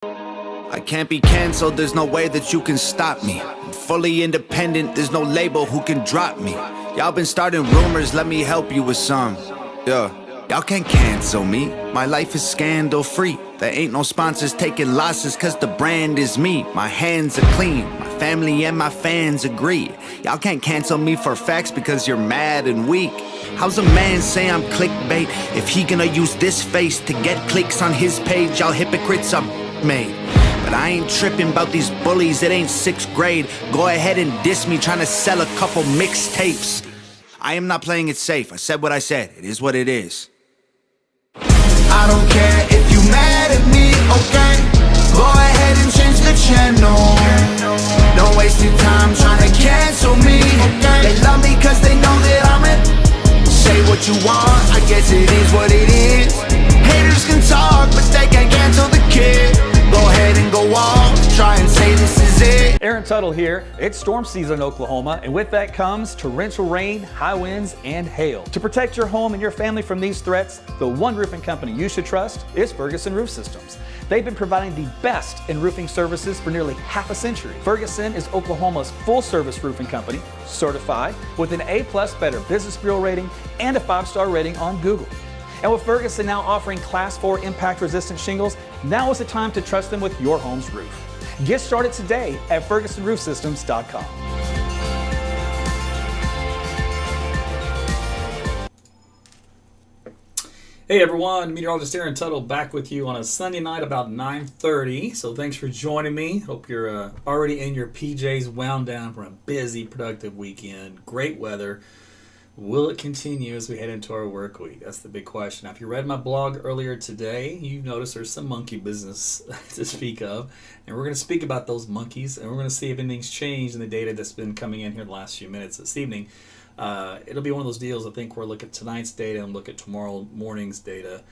I can't be canceled, there's no way that you can stop me. I'm fully independent, there's no label who can drop me. Y'all been starting rumors, let me help you with some. Yeah, y'all can't cancel me, my life is scandal free. There ain't no sponsors taking losses cause the brand is me. My hands are clean, my family and my fans agree. Y'all can't cancel me for facts because you're mad and weak. How's a man say I'm clickbait if he gonna use this face to get clicks on his page? Y'all hypocrites are made. But I ain't tripping about these bullies, it ain't 6th grade. Go ahead and diss me trying to sell a couple mixtapes. I am not playing it safe, I said what I said, it is what it is. I don't care if you mad at me, okay? Go ahead and change the channel. Don't waste your time trying to cancel me, okay? They love me cause they know that I'm it. Say what you want, I guess it is what it is. Haters can talk, but they can't cancel the kid. Go ahead and go off, try and say this is it. Aaron Tuttle here. It's storm season in Oklahoma, and with that comes torrential rain, high winds, and hail. To protect your home and your family from these threats, the one roofing company you should trust is Ferguson Roof Systems. They've been providing the best in roofing services for nearly half a century. Ferguson is Oklahoma's full-service roofing company, certified with an A+ Better Business Bureau rating and a 5-star rating on Google. And with Ferguson now offering Class 4 impact-resistant shingles, now is the time to trust them with your home's roof. Get started today at FergusonRoofSystems.com. Hey everyone, Meteorologist Aaron Tuttle back with you on a Sunday night about 9:30. So thanks for joining me. Hope you're already in your PJs, wound down from a busy, productive weekend. Great weather. Will it continue as we head into our work week? That's the big question. Now, if you read my blog earlier today, you noticed there's some monkey business to speak of. And we're going to speak about those monkeys, and we're going to see if anything's changed in the data that's been coming in here the last few minutes this evening. It'll be one of those deals, I think, where we'll look at tonight's data and look at tomorrow morning's data,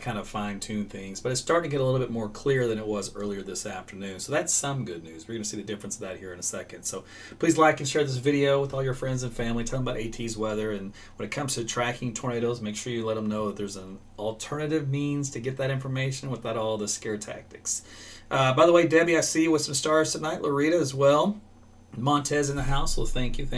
kind of fine-tune things. But it's starting to get a little bit more clear than it was earlier this afternoon. So that's some good news. We're going to see the difference of that here in a second. So please like and share this video with all your friends and family. Tell them about AT's weather. And when it comes to tracking tornadoes, make sure you let them know that there's an alternative means to get that information without all the scare tactics. By the way, Debbie, I see you with some stars tonight. Loretta as well. Montez in the house, well, thank you.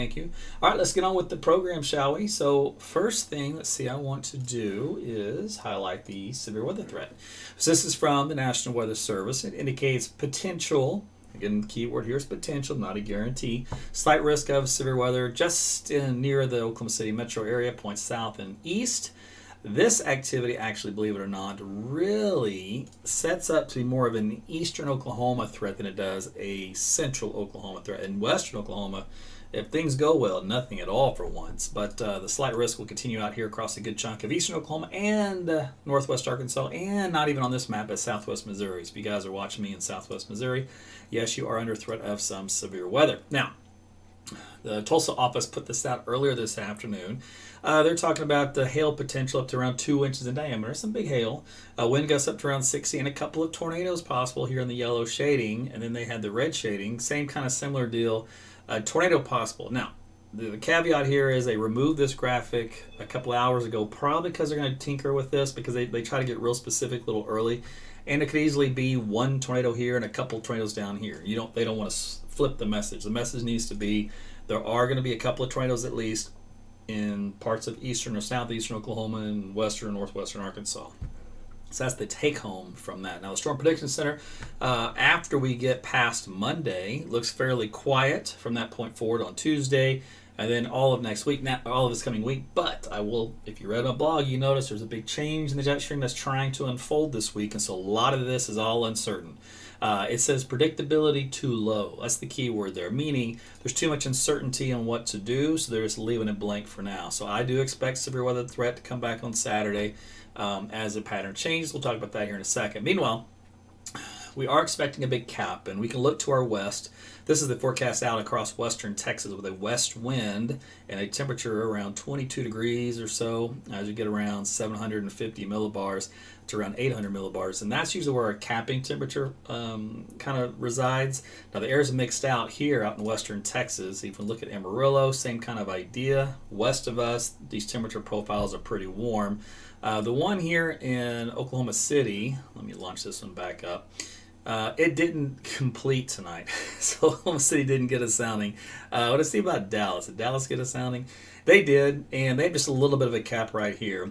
All right, let's get on with the program, shall we? So first thing, let's see, I want to do is highlight the severe weather threat. So this is from the National Weather Service. It indicates potential, again, the key word here is potential, not a guarantee, slight risk of severe weather just near the Oklahoma City metro area, points south and east. This activity, actually, believe it or not, really sets up to be more of an eastern Oklahoma threat than it does a central Oklahoma threat. In western Oklahoma, if things go well, nothing at all for once. But the slight risk will continue out here across a good chunk of eastern Oklahoma and northwest Arkansas, and not even on this map, but southwest Missouri. So if you guys are watching me in southwest Missouri, yes, you are under threat of some severe weather. Now, the Tulsa office put this out earlier this afternoon. They're talking about the hail potential up to around 2 inches in diameter. Some big hail. Wind gusts up to around 60 and a couple of tornadoes possible here in the yellow shading. And then they had the red shading. Same kind of similar deal. Tornado possible. Now, the caveat here is they removed this graphic a couple of hours ago, probably because they're going to tinker with this because they try to get real specific a little early. And it could easily be one tornado here and a couple tornadoes down here. They don't want to flip the message. The message needs to be there are going to be a couple of tornadoes at least in parts of eastern or southeastern Oklahoma and western and northwestern Arkansas. So that's the take home from that. Now the Storm Prediction Center, after we get past Monday, looks fairly quiet from that point forward on Tuesday, and then all of next week, not all of this coming week. But I will, if you read my blog, you notice there's a big change in the jet stream that's trying to unfold this week, and so a lot of this is all uncertain. It says predictability too low. That's the key word there, meaning there's too much uncertainty on what to do, so they're just leaving it blank for now. So I do expect severe weather threat to come back on Saturday as the pattern changes. We'll talk about that here in a second. Meanwhile, we are expecting a big cap, and we can look to our west. This is the forecast out across western Texas with a west wind and a temperature around 22 degrees or so as you get around 750 millibars to around 800 millibars. And that's usually where our capping temperature kind of resides. Now the air is mixed out here out in western Texas. If you look at Amarillo, same kind of idea. West of us, these temperature profiles are pretty warm. The one here in Oklahoma City, let me launch this one back up. It didn't complete tonight, so Oklahoma City didn't get a sounding. Let's see about Dallas. Did Dallas get a sounding? They did, and they have just a little bit of a cap right here.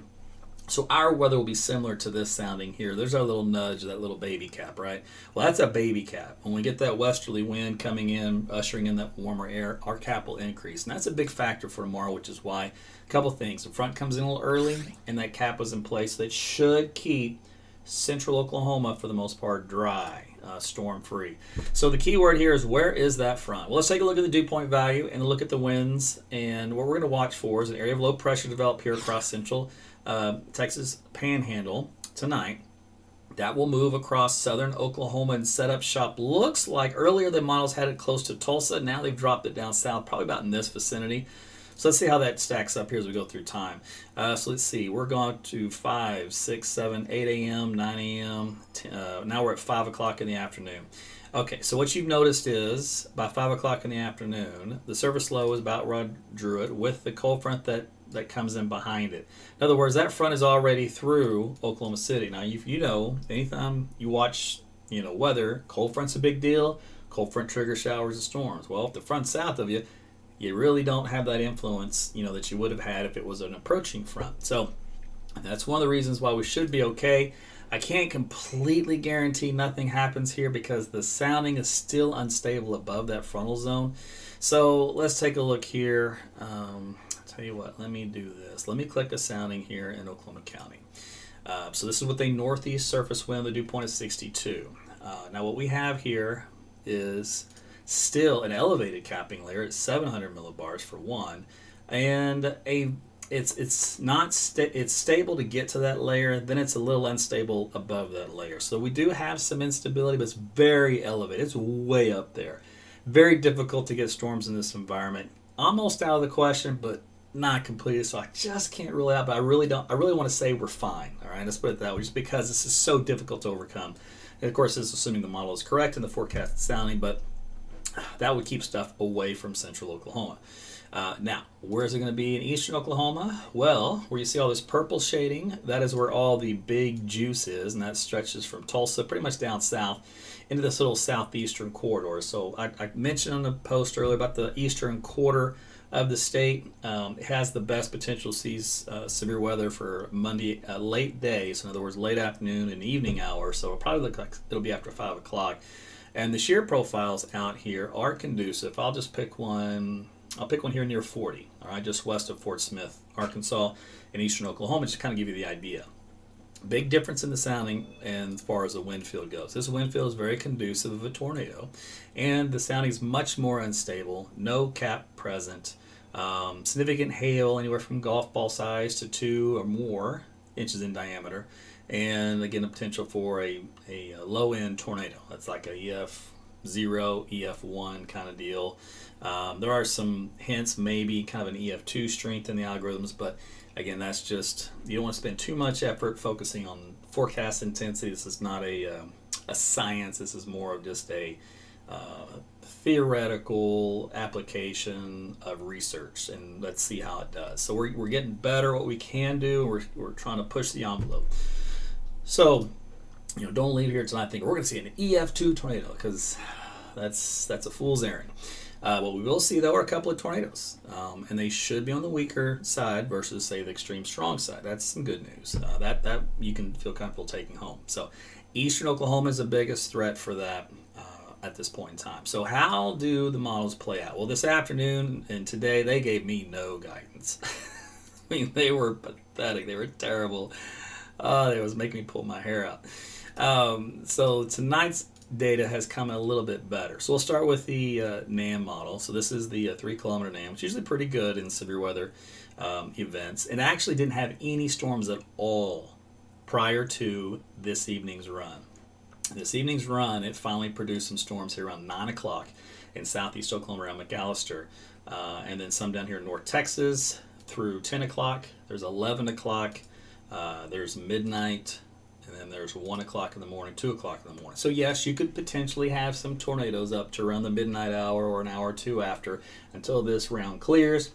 So our weather will be similar to this sounding here. There's our little nudge, that little baby cap, right? Well, that's a baby cap. When we get that westerly wind coming in, ushering in that warmer air, our cap will increase. And that's a big factor for tomorrow, which is why a couple things. The front comes in a little early, and that cap was in place. That should keep central Oklahoma, for the most part, dry, storm-free. So the key word here is, where is that front? Well, let's take a look at the dew point value and look at the winds. And what we're going to watch for is an area of low pressure developed here across central Texas Panhandle tonight. That will move across southern Oklahoma and set up shop. Looks like earlier the models had it close to Tulsa. Now they've dropped it down south, probably about in this vicinity. So let's see how that stacks up here as we go through time. So let's see. We're going to 5, 6, 7, 8 a.m., 9 a.m. Now we're at 5 o'clock in the afternoon. Okay, so what you've noticed is by 5 o'clock in the afternoon, the surface low is about Rod Druitt with the cold front that comes in behind it. In other words, that front is already through Oklahoma City. Now, you know, anytime you watch, weather, cold front's a big deal. Cold front triggers showers and storms. Well, if the front's south of you, you really don't have that influence, that you would have had if it was an approaching front. So that's one of the reasons why we should be okay. I can't completely guarantee nothing happens here because the sounding is still unstable above that frontal zone. So let's take a look here. Tell you what, let me do this. Let me click a sounding here in Oklahoma County. So this is with a northeast surface wind. The dew point is 62. Now what we have here is still an elevated capping layer at 700 millibars for one, and it's stable to get to that layer. Then it's a little unstable above that layer. So we do have some instability, but it's very elevated. It's way up there. Very difficult to get storms in this environment. Almost out of the question, but not completed, so I just can't rule it out. But I really want to say we're fine. All right, let's put it that way, just because this is so difficult to overcome. And of course, this is assuming the model is correct and the forecast is sounding, but that would keep stuff away from central Oklahoma. Now, where is it going to be in eastern Oklahoma? Well, where you see all this purple shading, that is where all the big juice is, and that stretches from Tulsa pretty much down south into this little southeastern corridor. So I mentioned on the post earlier about the eastern quarter of the state. It has the best potential to see severe weather for Monday late days, in other words, late afternoon and evening hours. So it'll probably look like it'll be after 5 o'clock. And the shear profiles out here are conducive. I'll just pick one. I'll pick one here near 40, all right, just west of Fort Smith, Arkansas, in eastern Oklahoma, just to kind of give you the idea. Big difference in the sounding and as far as the wind field goes. This wind field is very conducive of a tornado, and the sounding is much more unstable, no cap present, significant hail anywhere from golf ball size to 2 or more inches in diameter, and again, the potential for a low-end tornado. That's like a EF0, EF1 kind of deal. There are some hints, maybe kind of an EF2 strength in the algorithms, but again, that's just, you don't want to spend too much effort focusing on forecast intensity. This is not a science. This is more of just a theoretical application of research, and let's see how it does. So we're getting better at what we can do. We're trying to push the envelope. So, don't leave here tonight thinking we're going to see an EF2 tornado, because that's a fool's errand. What we will see, though, are a couple of tornadoes, and they should be on the weaker side versus, say, the extreme strong side. That's some good news. That you can feel comfortable taking home. So eastern Oklahoma is the biggest threat for that at this point in time. So how do the models play out? Well, this afternoon and today, they gave me no guidance. I mean, they were pathetic. They were terrible. It was making me pull my hair out. So tonight's data has come a little bit better. So we'll start with the NAM model. So this is the 3-kilometer NAM, which is usually pretty good in severe weather events. And actually didn't have any storms at all prior to this evening's run. This evening's run, it finally produced some storms here around 9 o'clock in southeast Oklahoma around McAllister. And then some down here in North Texas through 10 o'clock. There's 11 o'clock. There's midnight. And then there's 1 o'clock in the morning, 2 o'clock in the morning. So yes, you could potentially have some tornadoes up to around the midnight hour or an hour or two after until this round clears.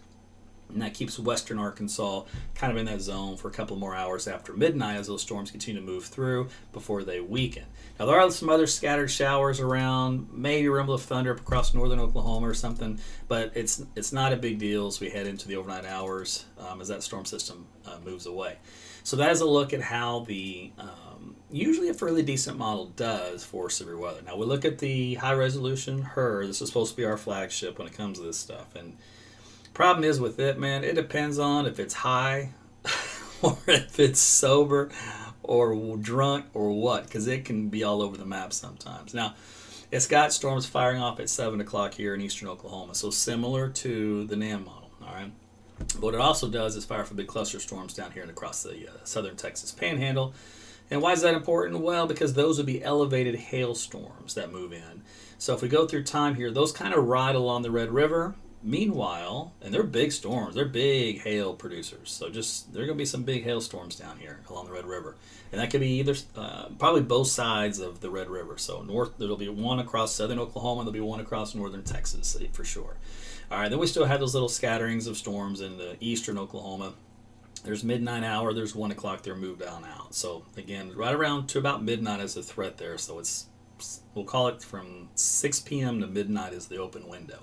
And that keeps western Arkansas kind of in that zone for a couple more hours after midnight as those storms continue to move through before they weaken. Now, there are some other scattered showers around, maybe a rumble of thunder up across northern Oklahoma or something, but it's not a big deal as we head into the overnight hours as that storm system moves away. So that is a look at how the usually a fairly decent model does for severe weather. Now, we look at the high resolution HER. This is supposed to be our flagship when it comes to this stuff. And problem is with it, man, it depends on if it's high or if it's sober or drunk or what, because it can be all over the map sometimes. Now, it's got storms firing off at 7 o'clock here in eastern Oklahoma, so similar to the NAM model, all right? But what it also does is fire for big cluster storms down here and across the southern Texas panhandle. And why is that important? Well, because those would be elevated hailstorms that move in. So if we go through time here, those kind of ride along the Red River. Meanwhile, and they're big storms, they're big hail producers. So there are going to be some big hailstorms down here along the Red River. And that could be either, probably both sides of the Red River. So there'll be one across southern Oklahoma, and there'll be one across northern Texas for sure. All right, then we still have those little scatterings of storms in the eastern Oklahoma. There's midnight hour, there's 1 o'clock, they're moved on out. So again, right around to about midnight is the threat there. So we'll call it from 6 p.m. to midnight is the open window.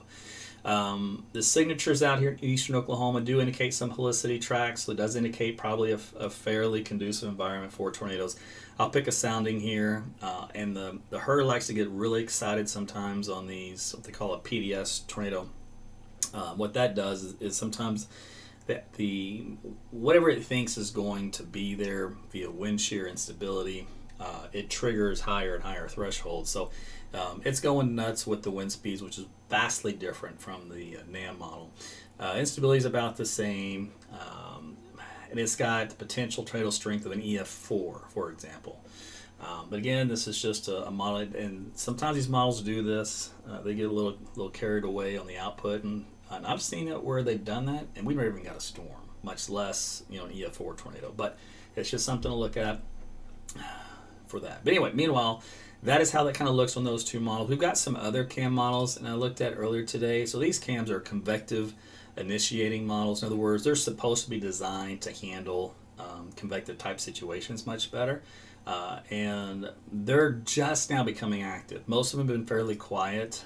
The signatures out here in eastern Oklahoma do indicate some helicity tracks, so it does indicate probably a fairly conducive environment for tornadoes. I'll pick a sounding here, and the HER likes to get really excited sometimes on these, what they call a PDS tornado. What that does is sometimes that whatever it thinks is going to be there via wind shear instability, it triggers higher and higher thresholds. So it's going nuts with the wind speeds, which is vastly different from the NAM model. Instability is about the same, and it's got the potential tornado strength of an EF4, for example. But again, this is just a model, and sometimes these models do this. They get a little carried away on the output, and I've seen it where they've done that, and we've never even got a storm, much less an EF4 tornado. But it's just something to look at for that. But anyway, meanwhile, that is how that kind of looks on those two models. We've got some other cam models, and I looked at earlier today. So these cams are convective initiating models. In other words, they're supposed to be designed to handle convective type situations much better. And they're just now becoming active. Most of them have been fairly quiet,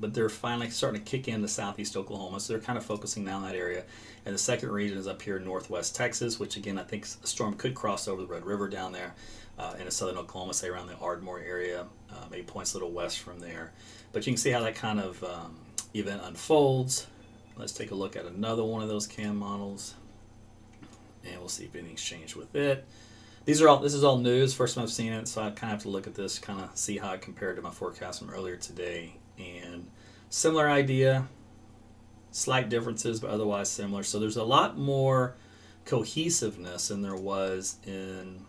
but they're finally starting to kick into southeast Oklahoma, so they're kind of focusing down that area. And the second region is up here in northwest Texas, which again, I think a storm could cross over the Red River down there into southern Oklahoma, say around the Ardmore area, maybe points a little west from there. But you can see how that kind of event unfolds. Let's take a look at another one of those cam models, and we'll see if anything's changed with it. This is all news, first time I've seen it, so I kind of have to look at this, kind of see how it compared to my forecast from earlier today. And similar idea, slight differences, but otherwise similar. So there's a lot more cohesiveness than there was in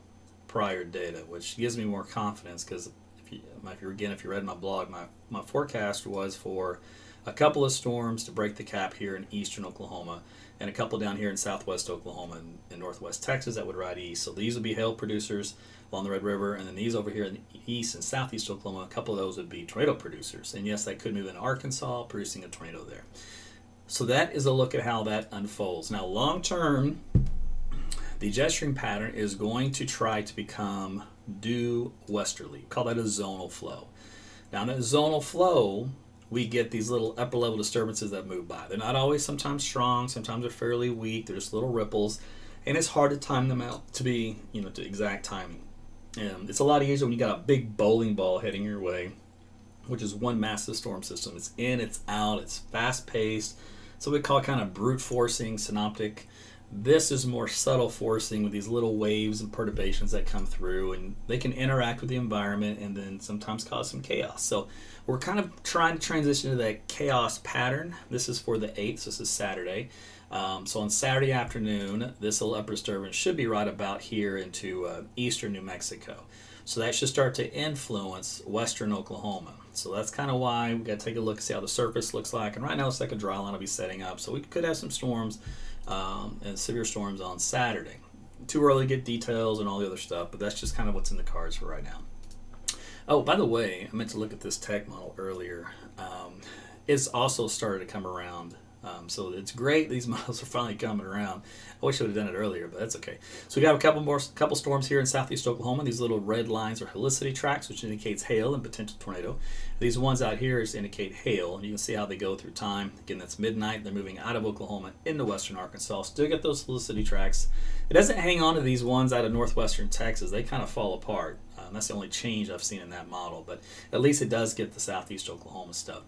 prior data, which gives me more confidence, because if you read my blog, my forecast was for a couple of storms to break the cap here in eastern Oklahoma, and a couple down here in southwest Oklahoma and northwest Texas that would ride east. So these would be hail producers along the Red River, and then these over here in the east and southeast Oklahoma, a couple of those would be tornado producers. And yes, that could move into Arkansas, producing a tornado there. So that is a look at how that unfolds. Now, long term, the jet stream pattern is going to try to become due westerly. Call that a zonal flow. Now, in that zonal flow, we get these little upper level disturbances that move by. They're not always sometimes strong, sometimes they're fairly weak, they're just little ripples, and it's hard to time them out to be, to exact timing. And it's a lot easier when you got a big bowling ball heading your way, which is one massive storm system. It's in, it's out, it's fast paced. So we call kind of brute forcing, synoptic. This is more subtle forcing with these little waves and perturbations that come through, and they can interact with the environment and then sometimes cause some chaos. So we're kind of trying to transition to that chaos pattern. This is for the 8th, so this is Saturday. So on Saturday afternoon, this little upper disturbance should be right about here into eastern New Mexico. So that should start to influence western Oklahoma. So that's kind of why we got to take a look and see how the surface looks like. And right now it's like a dry line will be setting up. So we could have some storms and severe storms on Saturday. Too early to get details and all the other stuff, but that's just kind of what's in the cards for right now. Oh, by the way, I meant to look at this tech model earlier. It's also started to come around So it's great. These models are finally coming around. I wish I would have done it earlier, but that's okay. So we got a couple storms here in southeast Oklahoma. These little red lines are helicity tracks, which indicates hail and potential tornado. These ones out here indicate hail, and you can see how they go through time. Again, that's midnight. They're moving out of Oklahoma into western Arkansas. Still get those helicity tracks. It doesn't hang on to these ones out of northwestern Texas. They kind of fall apart. That's the only change I've seen in that model, but at least it does get the southeast Oklahoma stuff.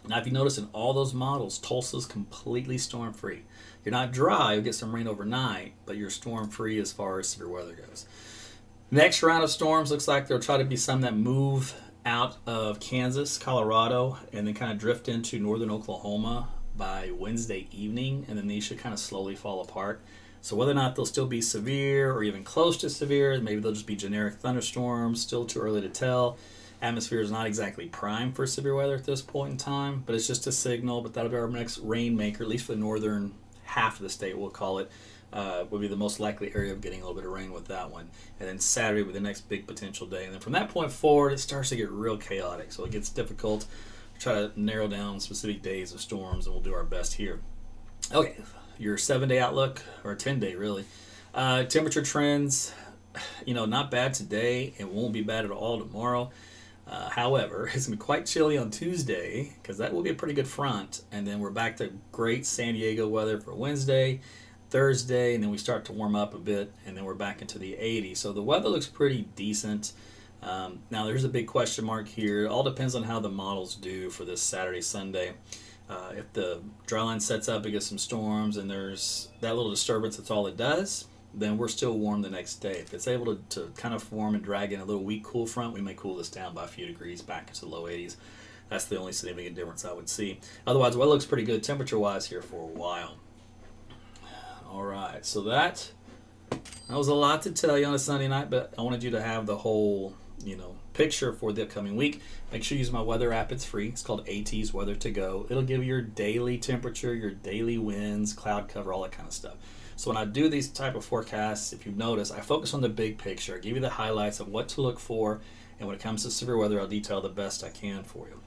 Now, if you notice in all those models, Tulsa's completely storm-free. You're not dry, you'll get some rain overnight, but you're storm-free as far as severe weather goes. Next round of storms looks like there'll try to be some that move out of Kansas, Colorado, and then kind of drift into northern Oklahoma by Wednesday evening, and then these should kind of slowly fall apart. So whether or not they'll still be severe or even close to severe, maybe they'll just be generic thunderstorms, still too early to tell. Atmosphere is not exactly primed for severe weather at this point in time, but it's just a signal. But that'll be our next rainmaker, at least for the northern half of the state, we'll call it. Will be the most likely area of getting a little bit of rain with that one. And then Saturday will be the next big potential day. And then from that point forward, it starts to get real chaotic. So it gets difficult to try to narrow down specific days of storms, and we'll do our best here. Okay, your 7-day outlook, or 10-day really. Temperature trends, not bad today. It won't be bad at all tomorrow. However, it's going to be quite chilly on Tuesday because that will be a pretty good front. And then we're back to great San Diego weather for Wednesday, Thursday, and then we start to warm up a bit, and then we're back into the 80s. So the weather looks pretty decent. Now, there's a big question mark here. It all depends on how the models do for this Saturday, Sunday. If the dry line sets up, it gets some storms, and there's that little disturbance, that's all it does, then we're still warm the next day. If it's able to kind of form and drag in a little weak cool front, we may cool this down by a few degrees back into the low 80s. That's the only significant difference I would see. Otherwise, weather looks pretty good temperature-wise here for a while. All right, so that was a lot to tell you on a Sunday night, but I wanted you to have the whole picture for the upcoming week. Make sure you use my weather app. It's free. It's called AT's Weather to Go. It'll give you your daily temperature, your daily winds, cloud cover, all that kind of stuff. So when I do these type of forecasts, if you've noticed, I focus on the big picture. I give you the highlights of what to look for, and when it comes to severe weather, I'll detail the best I can for you.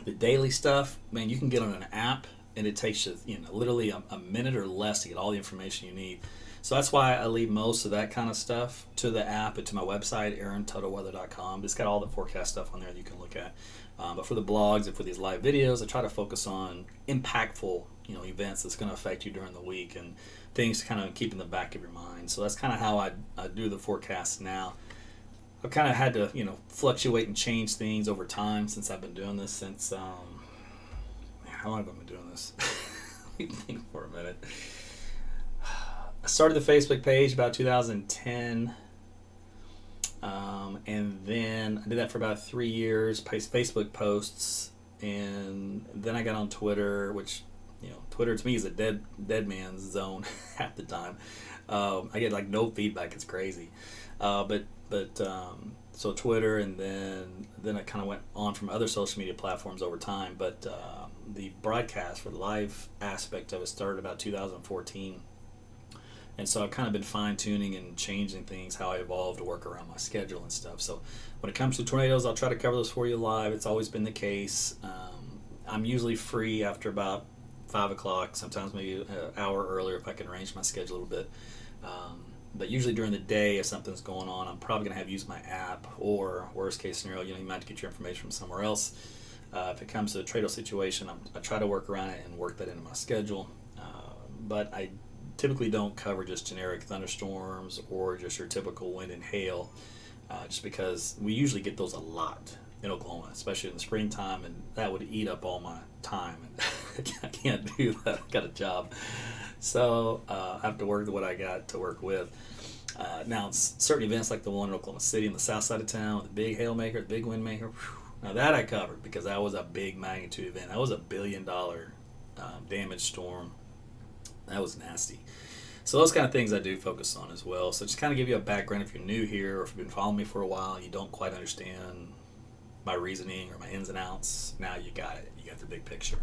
The daily stuff, man, you can get on an app, and it takes you, literally a minute or less to get all the information you need. So that's why I leave most of that kind of stuff to the app and to my website, AaronTuttleWeather.com. It's got all the forecast stuff on there that you can look at. But for the blogs and for these live videos, I try to focus on impactful, events that's going to affect you during the week and things to kind of keep in the back of your mind. So that's kind of how I do the forecast now. I've kind of had to, fluctuate and change things over time since I've been doing this since, how long have I been doing this? Let me think for a minute. I started the Facebook page about 2010, and then I did that for about 3 years, Facebook posts, and then I got on Twitter, which, Twitter to me is a dead man's zone at the time. I get no feedback. It's crazy. So Twitter, and then I kind of went on from other social media platforms over time. But the broadcast for the live aspect of it started about 2014. And so I've kind of been fine-tuning and changing things, how I evolve to work around my schedule and stuff. So when it comes to tornadoes, I'll try to cover those for you live. It's always been the case. I'm usually free after about 5 o'clock, sometimes maybe an hour earlier if I can arrange my schedule a little bit. But usually during the day, if something's going on, I'm probably going to have used my app, or worst case scenario, you might have to get your information from somewhere else. If it comes to a tornado situation, I try to work around it and work that into my schedule. But I typically don't cover just generic thunderstorms or just your typical wind and hail, just because we usually get those a lot in Oklahoma, especially in the springtime, and that would eat up all my time, and I can't do that. I've got a job, so I have to work with what I got to work with. Now, certain events like the one in Oklahoma City on the south side of town with the big hail maker, the big wind maker, now that I covered because that was a big magnitude event. That was a $1 billion damage storm. That was nasty. So those kind of things I do focus on as well. So just kind of give you a background if you're new here, or if you've been following me for a while and you don't quite understand my reasoning or my ins and outs. Now you got it. You got the big picture.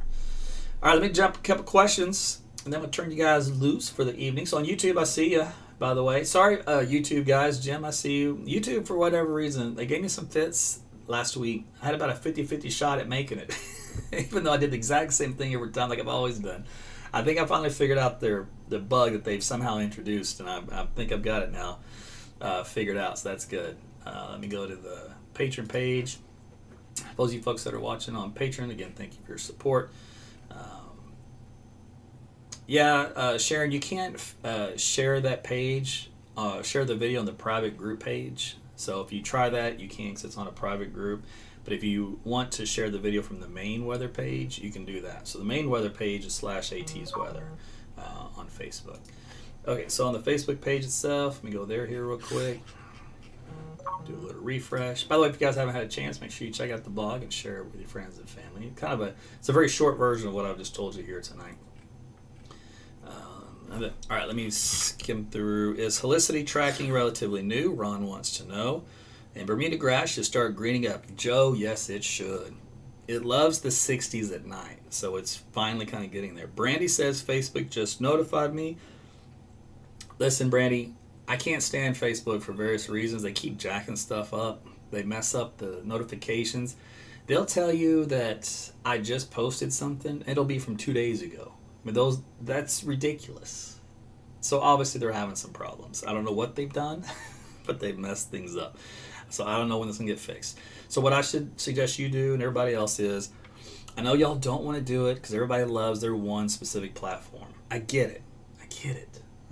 All right, let me jump a couple questions, and then I'm going to turn you guys loose for the evening. So on YouTube, I see you, by the way. Sorry, YouTube guys. Jim, I see you. YouTube, for whatever reason, they gave me some fits last week, I had about a 50-50 shot at making it. Even though I did the exact same thing every time like I've always done. I think I finally figured out the bug that they've somehow introduced, and I think I've got it now figured out, so that's good. Let me go to the Patreon page. Those of you folks that are watching on Patreon, again, thank you for your support. Sharon, you can't share that page, share the video on the private group page. So if you try that, you can't because it's on a private group. But if you want to share the video from the main weather page, you can do that. So the main weather page is /AT's weather on Facebook. Okay, so on the Facebook page itself, let me go there here real quick. Do a little refresh. By the way, if you guys haven't had a chance, make sure you check out the blog and share it with your friends and family. It's a very short version of what I've just told you here tonight. All right, let me skim through. Is helicity tracking relatively new? Ron wants to know. And Bermuda grass should start greening up. Joe, yes, it should. It loves the 60s at night, so it's finally kind of getting there. Brandy says Facebook just notified me. Listen, Brandy, I can't stand Facebook for various reasons. They keep jacking stuff up. They mess up the notifications. They'll tell you that I just posted something. It'll be from 2 days ago. I mean, that's ridiculous. So obviously they're having some problems. I don't know what they've done, but they've messed things up. So I don't know when this can get fixed. So what I should suggest you do and everybody else is, I know y'all don't want to do it because everybody loves their one specific platform. I get it.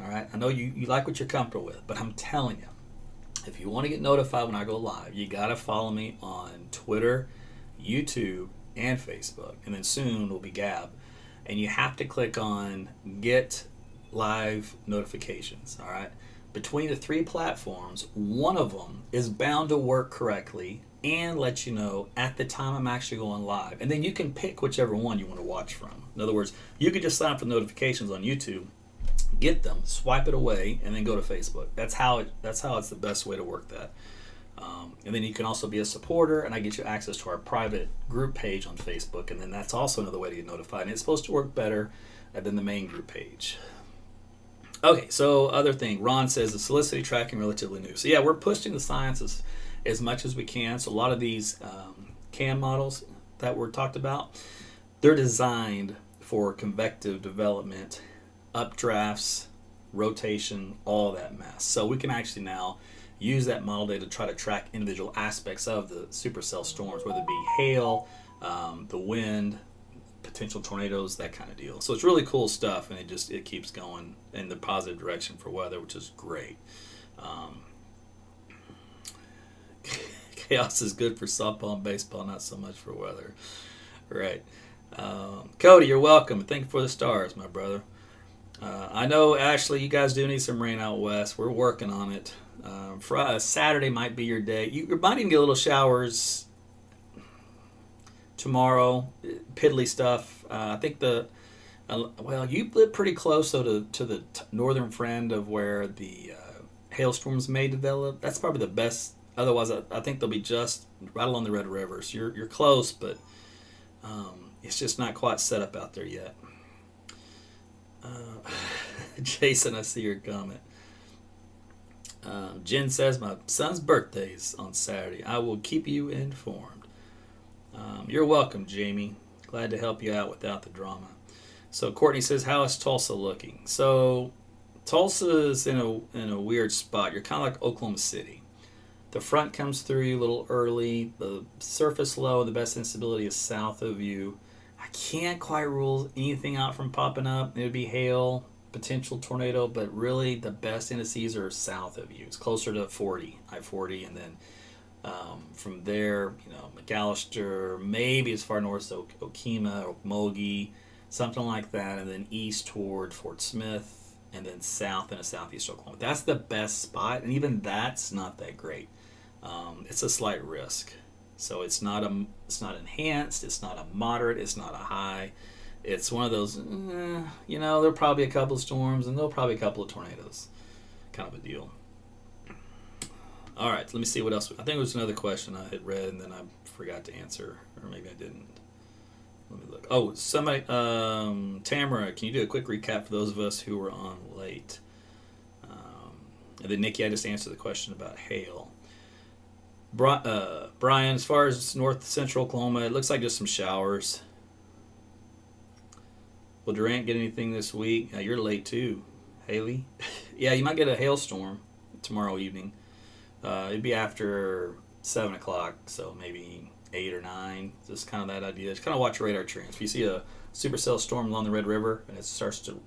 All right. I know you like what you're comfortable with, but I'm telling you, if you want to get notified when I go live, you got to follow me on Twitter, YouTube, and Facebook. And then soon will be Gab. And you have to click on Get Live Notifications. All right. Between the 3 platforms, one of them is bound to work correctly and let you know at the time I'm actually going live. And then you can pick whichever one you want to watch from. In other words, you could just sign up for notifications on YouTube, get them, swipe it away, and then go to Facebook. That's how it's the best way to work that. And then you can also be a supporter, and I get you access to our private group page on Facebook, and then that's also another way to get notified. And it's supposed to work better than the main group page. Okay, so other thing, Ron says the helicity tracking relatively new. So yeah, we're pushing the science as much as we can. So a lot of these CAM models that were talked about, they're designed for convective development, updrafts, rotation, all that mess. So we can actually now use that model data to try to track individual aspects of the supercell storms, whether it be hail, the wind, potential tornadoes, that kind of deal. So it's really cool stuff, and it keeps going in the positive direction for weather, which is great. Chaos is good for softball and baseball, not so much for weather. Right. Cody, you're welcome. Thank you for the stars, my brother. I know, Ashley, you guys do need some rain out west. We're working on it. Saturday might be your day. You might even get little showers tomorrow, piddly stuff. I think you live pretty close though to the northern friend of where the hailstorms may develop. That's probably the best. Otherwise, I think they'll be just right along the Red River. So you're close, but it's just not quite set up out there yet. Jason, I see your comment. Jen says, my son's birthday's on Saturday. I will keep you informed. You're welcome, Jamie. Glad to help you out without the drama. So Courtney says, how is Tulsa looking? So Tulsa is in a weird spot. You're kind of like Oklahoma City. The front comes through you a little early. The surface low, the best instability is south of you. I can't quite rule anything out from popping up. It would be hail, potential tornado, but really the best indices are south of you. It's closer to I-40, and then from there, McAllister, maybe as far north as Okemah or Okmulgee, something like that, and then east toward Fort Smith, and then south into southeast Oklahoma. That's the best spot, and even that's not that great. It's a slight risk. So it's not enhanced, it's not a moderate, it's not a high. It's one of those, there'll probably a couple of storms and there'll probably a couple of tornadoes, kind of a deal. All right, let me see what else. I think there was another question I had read and then I forgot to answer, or maybe I didn't. Let me look. Oh, somebody, Tamara, can you do a quick recap for those of us who were on late? And then Nikki, I just answered the question about hail. Brian, as far as north central Oklahoma, it looks like just some showers. Will Durant get anything this week? You're late too, Haley. Yeah, you might get a hailstorm tomorrow evening. It'd be after 7 o'clock, so maybe 8 or 9. Just kind of that idea. Just kind of watch radar trends. If you see a supercell storm along the Red River and it starts to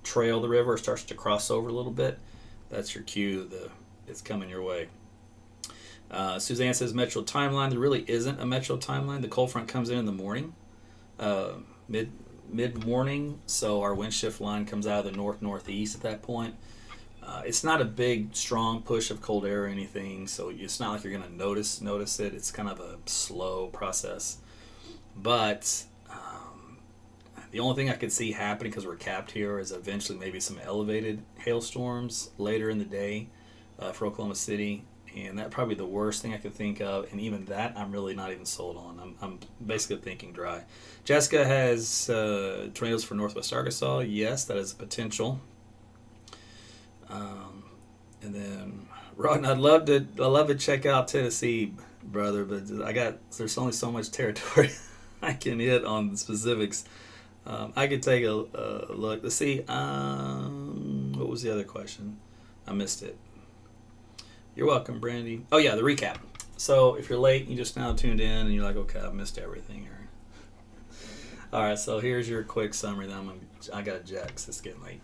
trail the river, starts to cross over a little bit, that's your cue. It's coming your way. Suzanne says Metro timeline. There really isn't a Metro timeline. The cold front comes in the morning, mid morning. So our wind shift line comes out of the northeast at that point. It's not a big, strong push of cold air or anything, so it's not like you're going to notice it. It's kind of a slow process. But the only thing I could see happening, because we're capped here, is eventually maybe some elevated hailstorms later in the day for Oklahoma City. And that's probably the worst thing I could think of. And even that, I'm really not even sold on. I'm basically thinking dry. Jessica has tornadoes for northwest Arkansas. Yes, that is a potential. And then Rodden, I'd love to check out Tennessee, brother, but there's only so much territory I can hit on the specifics. I could take a look. Let's see. What was the other question? I missed it. You're welcome, Brandy. Oh yeah, the recap. So if you're late, you just now tuned in, and you're like, okay, I missed everything here. All right, so here's your quick summary. Then I got a jet because it's getting late.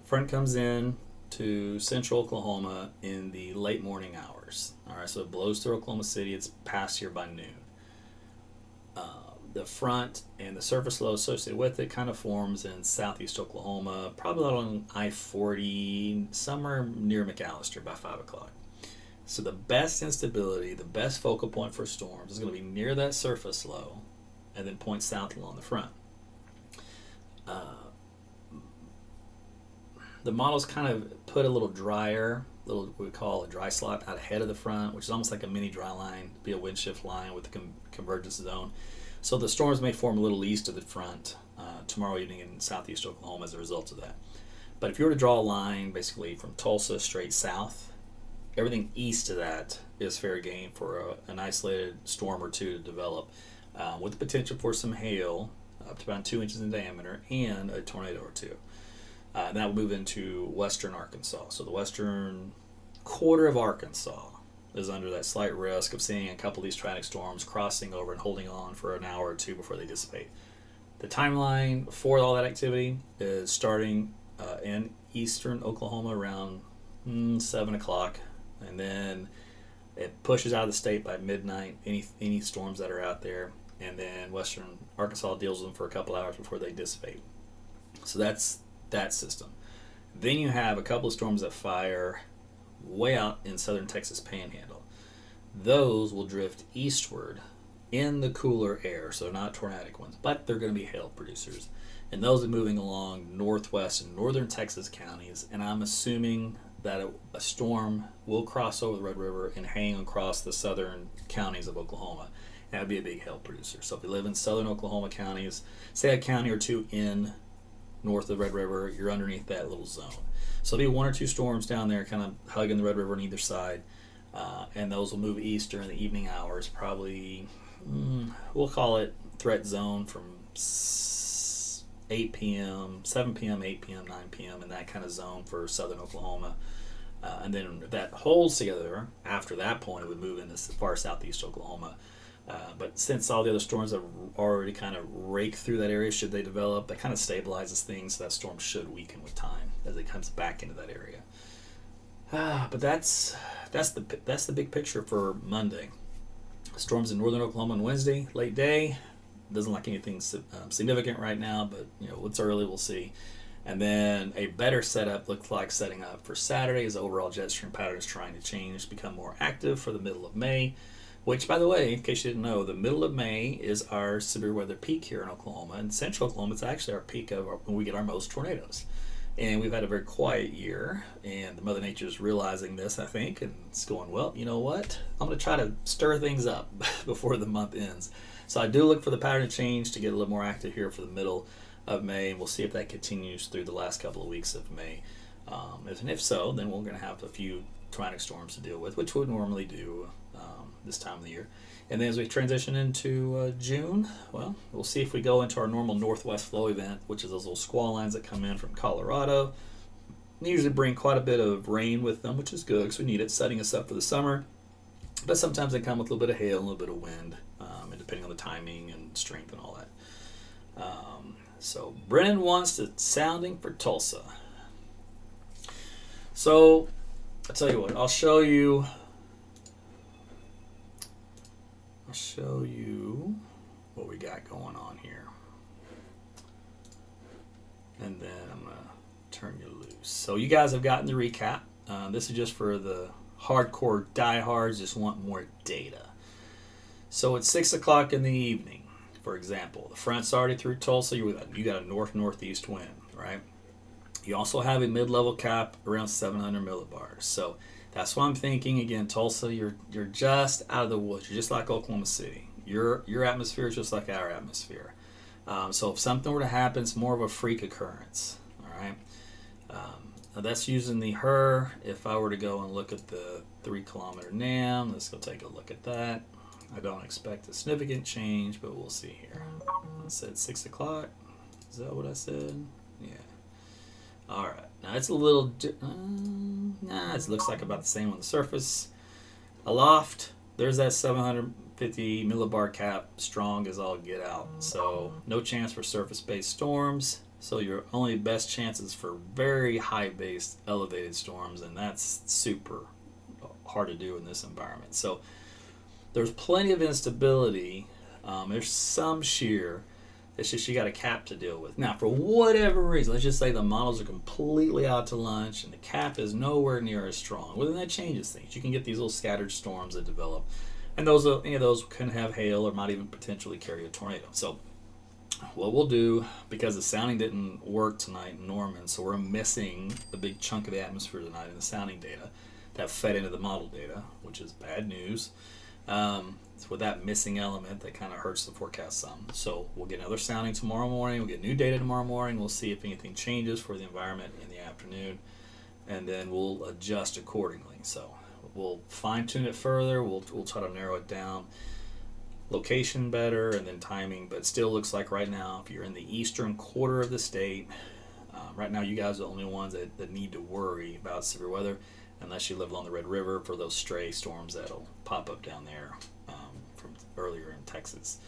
Front comes in to central Oklahoma in the late morning hours. All right, so it blows through Oklahoma City. It's past here by noon. The front and the surface low associated with it kind of forms in southeast Oklahoma, probably out on I-40, somewhere near McAllister by 5 o'clock. So the best instability, the best focal point for storms is going to be near that surface low and then point south along the front. The models kind of put a little drier, what we call a dry slot out ahead of the front, which is almost like a mini dry line, be a wind shift line with the convergence zone. So the storms may form a little east of the front tomorrow evening in southeast Oklahoma as a result of that. But if you were to draw a line basically from Tulsa straight south, everything east of that is fair game for an isolated storm or two to develop with the potential for some hail up to about 2 inches in diameter and a tornado or two. And that will move into western Arkansas. So the western quarter of Arkansas is under that slight risk of seeing a couple of these tragic storms crossing over and holding on for an hour or two before they dissipate. The timeline for all that activity is starting in eastern Oklahoma around 7 o'clock, and then it pushes out of the state by midnight, any storms that are out there, and then western Arkansas deals with them for a couple hours before they dissipate. So that's that system. Then you have a couple of storms that fire way out in southern Texas Panhandle. Those will drift eastward in the cooler air, so they're not tornadic ones, but they're going to be hail producers. And those are moving along northwest and northern Texas counties, and I'm assuming that a storm will cross over the Red River and hang across the southern counties of Oklahoma. That would be a big hail producer. So if you live in southern Oklahoma counties, say a county or two in north of the Red River, you're underneath that little zone. So there'll be 1 or 2 storms down there kind of hugging the Red River on either side, and those will move east during the evening hours, probably, we'll call it threat zone from 8 p.m., 7 p.m., 8 p.m., 9 p.m., in that kind of zone for southern Oklahoma. And then if that holds together, after that point, it would move into far southeast Oklahoma. But since all the other storms have already kind of raked through that area, should they develop, that kind of stabilizes things, so that storm should weaken with time as it comes back into that area. But that's the big picture for Monday. Storms in northern Oklahoma on Wednesday, late day. Doesn't look like anything significant right now, but it's early, we'll see. And then a better setup looks like setting up for Saturday as overall jet stream pattern is trying to change, become more active for the middle of May. Which, by the way, in case you didn't know, the middle of May is our severe weather peak here in Oklahoma. In central Oklahoma, it's actually our peak of when we get our most tornadoes. And we've had a very quiet year, and the Mother Nature is realizing this, I think, and it's going, well, you know what? I'm going to try to stir things up before the month ends. So I do look for the pattern to change to get a little more active here for the middle of May, and we'll see if that continues through the last couple of weeks of May. If so, then we're going to have a few tornadic storms to deal with, which we normally do this time of the year. And then as we transition into June, well, we'll see if we go into our normal northwest flow event, which is those little squall lines that come in from Colorado. They usually bring quite a bit of rain with them, which is good because we need it, setting us up for the summer. But sometimes they come with a little bit of hail, a little bit of wind, and depending on the timing and strength and all that. So Brennan wants the sounding for Tulsa. So I'll tell you what, I'll show you what we got going on here. And then I'm going to turn you loose. So you guys have gotten the recap. This is just for the hardcore diehards, just want more data. So it's 6 o'clock in the evening, for example. The front's already through Tulsa. You got a north-northeast wind, right? You also have a mid-level cap around 700 millibars. So that's why I'm thinking, again, Tulsa, you're just out of the woods. You're just like Oklahoma City. Your atmosphere is just like our atmosphere. So if something were to happen, it's more of a freak occurrence, all right? Now that's using the HER. If I were to go and look at the 3-kilometer NAM, let's go take a look at that. I don't expect a significant change, but we'll see here. I said 6 o'clock. Is that what I said? Yeah. All right. Now it's a little, it looks like about the same on the surface. Aloft, there's that 750 millibar cap, strong as all get out. So no chance for surface-based storms. So your only best chances for very high-based elevated storms, and that's super hard to do in this environment. So there's plenty of instability. There's some shear. It's just you got a cap to deal with. Now, for whatever reason, let's just say the models are completely out to lunch and the cap is nowhere near as strong. Well, then that changes things. You can get these little scattered storms that develop. And any of those can have hail or might even potentially carry a tornado. So what we'll do, because the sounding didn't work tonight in Norman, so we're missing a big chunk of the atmosphere tonight in the sounding data that fed into the model data, which is bad news. It's with that missing element that kind of hurts the forecast some. So we'll get another sounding tomorrow morning. We'll get new data tomorrow morning. We'll see if anything changes for the environment in the afternoon, and then we'll adjust accordingly. So we'll fine tune it further. We'll try to narrow it down, location better, and then timing. But still looks like right now, if you're in the eastern quarter of the state, right now you guys are the only ones that need to worry about severe weather, unless you live along the Red River for those stray storms that'll pop up down there from earlier in Texas.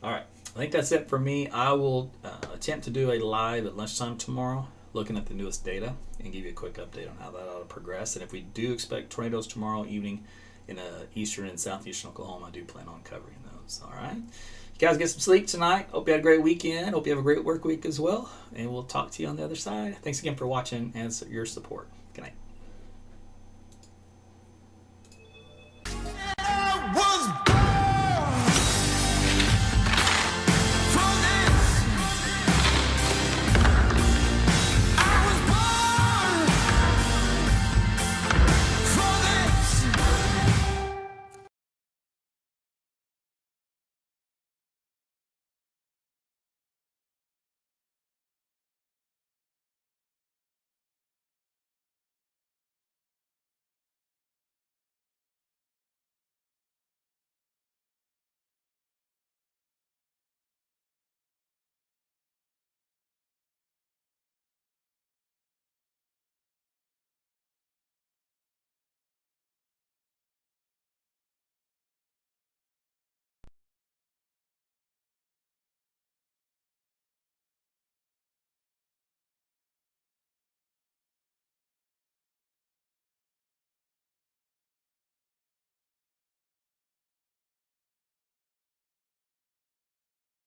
All right, I think that's it for me. I will attempt to do a live at lunchtime tomorrow, looking at the newest data, and give you a quick update on how that ought to progress. And if we do expect tornadoes tomorrow evening in eastern and southeastern Oklahoma, I do plan on covering those. All right, you guys get some sleep tonight. Hope you had a great weekend. Hope you have a great work week as well. And we'll talk to you on the other side. Thanks again for watching and your support.